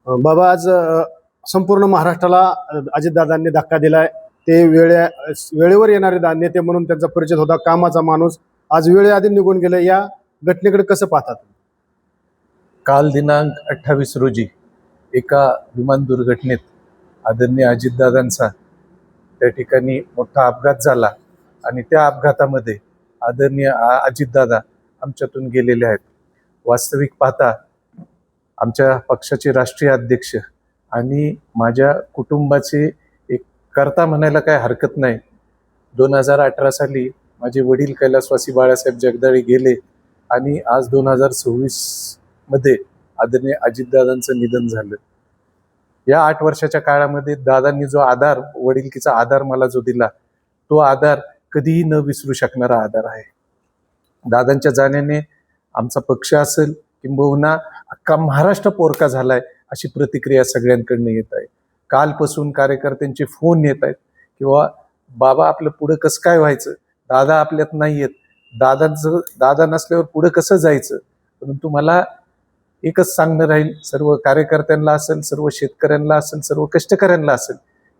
बाबा आज संपूर्ण महाराष्ट्राला अजितदादांनी धक्का दिलाय. ते वेळेवर येणारे नेते म्हणून त्यांचा परिचय होता, कामाचा माणूस. आज वेळेआधी निघून गेले. या घटनेकडे कसं पाहतात? काल दिनांक 28 रोजी एका विमान दुर्घटनेत आदरणीय अजितदादांचा त्या ठिकाणी मोठा अपघात झाला आणि त्या अपघातामध्ये आदरणीय अजितदादा आमच्यातून गेलेले आहेत. वास्तविक पाहता आमच्या पक्षाचे राष्ट्रीय अध्यक्ष आणि माझ्या कुटुंबाचे एक कर्ता म्हणायला काय हरकत नाही. 2018 साली माझे वडील कैलासवासी बाळासाहेब जगदाळे गेले आणि आज 2026 मध्ये आदरणीय अजितदादांचं निधन झालं. या 8 वर्षाच्या काळामध्ये दादांनी जो आधार, वडिलकीचा आधार मला जो दिला, तो आधार कधीही न विसरू शकणारा आधार आहे. दादांच्या जाण्याने आमचा पक्ष असेल किंबहुना अख्खा महाराष्ट्र पोरका झालाय अशी प्रतिक्रिया सगळ्यांकडनं येत आहे. कालपासून कार्यकर्त्यांचे फोन येत आहेत किंवा बाबा आपलं पुढं कसं काय व्हायचं, दादा आपल्यात नाही येत, दादा नसल्यावर पुढं कसं जायचं. परंतु मला एकच सांगणं राहील, सर्व कार्यकर्त्यांना असेल, सर्व शेतकऱ्यांना असेल, सर्व कष्टकऱ्यांना असेल,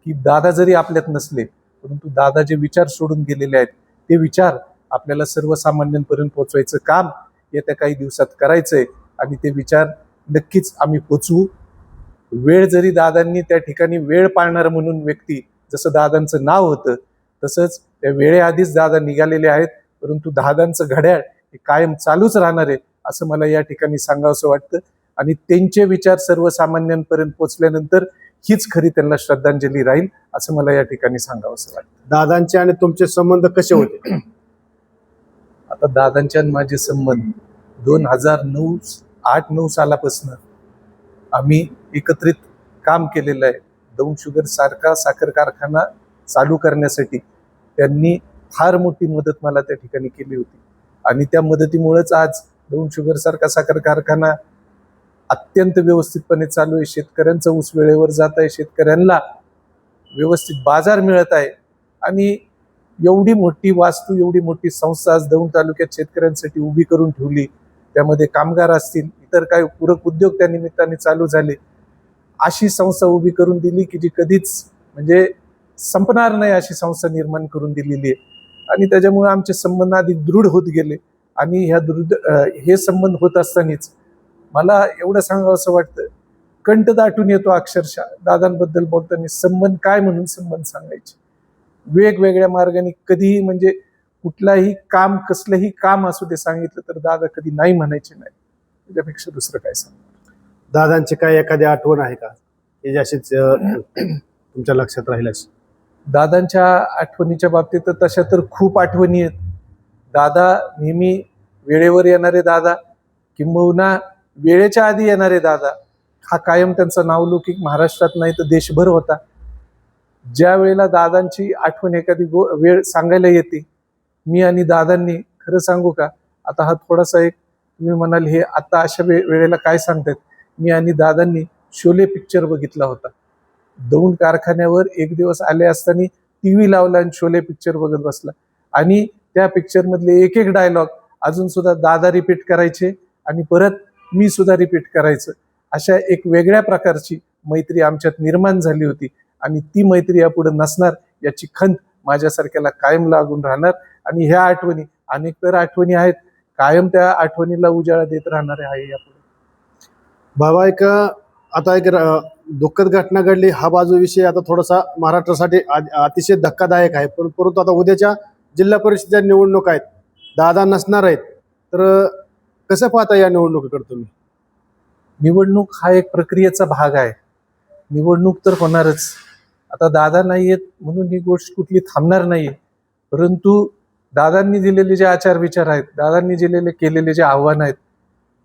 की दादा जरी आपल्यात नसले परंतु दादा जे विचार सोडून गेलेले आहेत ते विचार आपल्याला सर्वसामान्यांपर्यंत पोहोचवायचं काम येत्या काही दिवसात करायचंय आणि ते विचार नक्कीच आम्ही पोचवू. वेळ जरी दादांनी त्या ठिकाणी वेळ पाळणार म्हणून व्यक्ती जसं दादांचं नाव होतं तसंच त्या वेळेआधीच दादा निघालेले आहेत. परंतु दादांचं घड्याळ हे कायम चालूच राहणार आहे असं मला या ठिकाणी सांगावंसं वाटतं. आणि त्यांचे विचार सर्वसामान्यांपर्यंत पोचल्यानंतर हीच खरी त्यांना श्रद्धांजली राहील असं मला या ठिकाणी सांगावंसं वाटतं. दादांचे आणि तुमचे संबंध कसे होते? आता दादांचे आणि माझे संबंध 2008-9 सालापासून आम्ही एकत्रित काम केलेलं आहे. दौंड शुगर सारखा साखर कारखाना चालू करण्यासाठी त्यांनी फार मोठी मदत मला त्या ठिकाणी केली होती आणि त्या मदतीमुळेच आज दौंड शुगर सारखा साखर कारखाना अत्यंत व्यवस्थितपणे चालू आहे. शेतकऱ्यांचा ऊस वेळेवर जात आहे, शेतकऱ्यांना व्यवस्थित बाजार मिळत आहे आणि एवढी मोठी वास्तू, एवढी मोठी संस्था आज दौंड तालुक्यात शेतकऱ्यांसाठी उभी करून ठेवली. त्यामध्ये कामगार असतील, इतर काही पूरक उद्योग त्या निमित्ताने चालू झाले. अशी संस्था उभी करून दिली की जी कधीच म्हणजे संपणार नाही अशी संस्था निर्माण करून दिलेली आहे. आणि त्याच्यामुळे आमचे संबंध अधिक दृढ होत गेले आणि हे संबंध होत असतानाच मला एवढं सांगावं असं वाटतं, कंठ दाटून येतो अक्षरशः दादांबद्दल बोलताना. संबंध काय म्हणून संबंध सांगायचे, वेगवेगळ्या मार्गाने कधीही म्हणजे कुठलाही काम, कसलंही काम असू दे सांगितलं तर दादा कधी नाही म्हणायचे नाही. त्याच्यापेक्षा दुसरं काय सांगणार. दादांची काय एखादी आठवण आहे का हे अशीच तुमच्या लक्षात राहील अशी? दादांच्या आठवणीच्या बाबतीत तर तशा तर खूप आठवणी आहेत. दादा नेहमी वेळेवर येणारे दादा किंबहुना वेळेच्या आधी येणारे दादा हा कायम त्यांचा नावलौकिक महाराष्ट्रात नाही तर देशभर होता. ज्या वेळेला दादांची आठवण एखादी वेळ सांगायला येते, मी आणि दादांनी खरं सांगू का, आता हा थोडासा एक तुम्ही म्हणाल हे आता अशा वेळेला काय सांगतात, मी आणि दादांनी शोले पिक्चर बघितला होता. दौंड कारखान्यावर एक दिवस आले असताना टीव्ही लावला आणि शोले पिक्चर बघत बसला आणि त्या पिक्चर मधले एक एक डायलॉग अजून सुद्धा दादा रिपीट करायचे आणि परत मी सुद्धा रिपीट करायचं. अशा एक वेगळ्या प्रकारची मैत्री आमच्यात निर्माण झाली होती आणि ती मैत्री यापुढे नसणार याची खंत माझ्यासारख्याला कायम लागून राहणार. आणि ह्या आठवणी अनेक तर आठवणी आहेत, कायम त्या आठवणीला उजाळा देत राहणारे आहे यापुढे. बाबा आता एक दुःखद घटना घडली. हा बाजू विषय आता थोडासा महाराष्ट्रासाठी अतिशय धक्कादायक आहे. परंतु आता उद्याच्या जिल्हा परिषदेच्या निवडणूक आहेत, दादा नसणार आहेत, तर कसं पाहता या निवडणुकीकडे तुम्ही? निवडणूक हा एक प्रक्रियेचा भाग आहे. निवडणूक तर होणारच. आता दादा नाही येत म्हणून ही गोष्ट कुठली थांबणार नाहीये. परंतु दादांनी दिलेले जे आचार विचार आहेत, दादांनी केलेले जे आव्हान आहेत,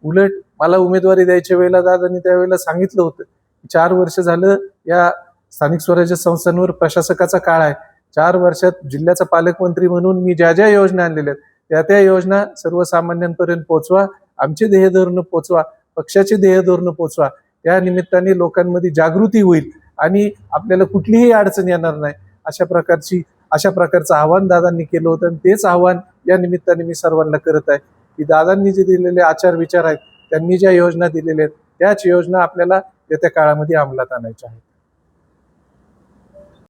उलट मला उमेदवारी द्यायच्या वेळेला दादांनी त्यावेळेला सांगितलं होतं की 4 वर्ष झालं या स्थानिक स्वराज्य संस्थांवर प्रशासकाचा काळ आहे. 4 वर्षात जिल्ह्याचा पालकमंत्री म्हणून मी ज्या ज्या योजना आणलेल्या आहेत त्या योजना सर्वसामान्यांपर्यंत पोहोचवा, आमचे ध्येय धोरणं पोहोचवा, पक्षाचे ध्येय धोरणं पोहोचवा. त्या निमित्ताने लोकांमध्ये जागृती होईल आणि आपल्याला कुठलीही अडचण येणार नाही अशा प्रकारचं आव्हान दादांनी केलं होतं. आणि तेच आव्हान या निमित्ताने मी सर्वांना करत आहे की दादांनी जे दिलेले आचार विचार आहेत, त्यांनी ज्या योजना दिलेल्या आहेत त्याच योजना आपल्याला येत्या काळामध्ये अंमलात आणायच्या आहेत.